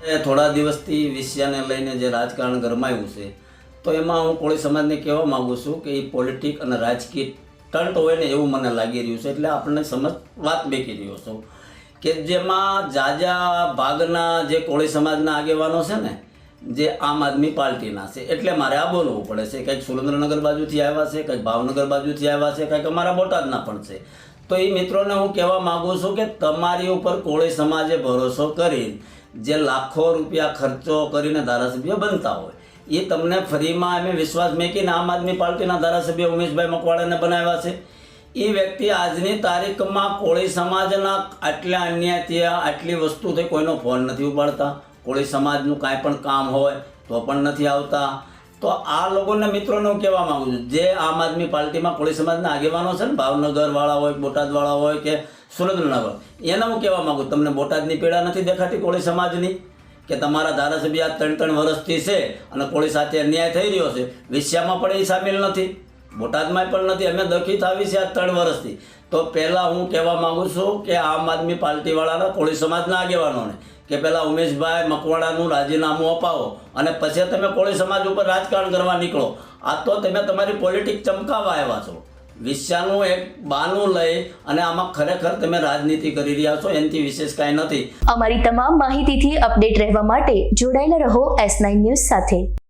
થોડા દિવસથી વિષયને લઈને જે રાજકારણ ગરમાયું છે તો એમાં હું કોળી સમાજને કહેવા માગું છું કે એ પોલિટિક અને રાજકીય ટંટ હોય ને એવું મને લાગી રહ્યું છે. એટલે આપણને સમજ વાત બેકી રહ્યો છું કે જેમાં જાજા ભાગના જે કોળી સમાજના આગેવાનો છે ને જે આમ આદમી પાર્ટીના છે એટલે મારે આ બોલવું પડે છે. કંઈક સુરેન્દ્રનગર બાજુથી આવ્યા છે, કંઈક ભાવનગર બાજુથી આવ્યા છે, કંઈક અમારા બોટાદના પણ છે. તો એ મિત્રોને હું કહેવા માગું છું કે તમારી ઉપર કોળી સમાજે ભરોસો કરી જે લાખો રૂપિયા ખર્ચો કરીને ધારાસભ્ય બનતા હોય એ તમને ફરીમાં અમે વિશ્વાસ મેકીને આમ આદમી પાર્ટીના ધારાસભ્ય ઉમેશભાઈ મકવાણાને બનાવ્યા છે. એ વ્યક્તિ આજની તારીખમાં કોળી સમાજના આટલા અન્યાયથી આટલી વસ્તુથી કોઈનો ફોન નથી ઉપાડતા. કોળી સમાજનું કાંઈ પણ કામ હોય તો પણ નથી આવતા. તો આ લોકોને મિત્રોને હું કહેવા માગું છું જે આમ આદમી પાર્ટીમાં કોળી સમાજના આગેવાનો છે ને ભાવનગરવાળા હોય, બોટાદવાળા હોય કે સુરેન્દ્રનગર, એને હું કહેવા માગું તમને બોટાદની પીડા નથી દેખાતી કોળી સમાજની કે તમારા ધારાસભ્ય આ 3 વર્ષથી છે અને કોળી સાથે અન્યાય થઈ રહ્યો છે. વિષયમાં પણ એ સામેલ નથી, બોટાદમાં પણ નથી. અમે દખિત આવી છે આ 3 વર્ષથી. તો પહેલાં હું કહેવા માગું છું કે આમ આદમી પાર્ટીવાળાના કોળી સમાજના આગેવાનોને કે પહેલાં ઉમેશભાઈ મકવાણાનું રાજીનામું અપાવો અને પછી તમે કોળી સમાજ ઉપર રાજકારણ કરવા નીકળો. આ તો તમે તમારી પોલિટિક ચમકાવવા આવ્યા છો. વિષયનું એક બાનું લઈ અને આમાં ખરેખર તમે રાજનીતિ કરી રહ્યા છો, એનાથી વિશેષ કાંઈ નથી. અમારી તમામ માહિતીથી અપડેટ રહેવા માટે જોડાયેલા રહો S9 ન્યૂઝ સાથે.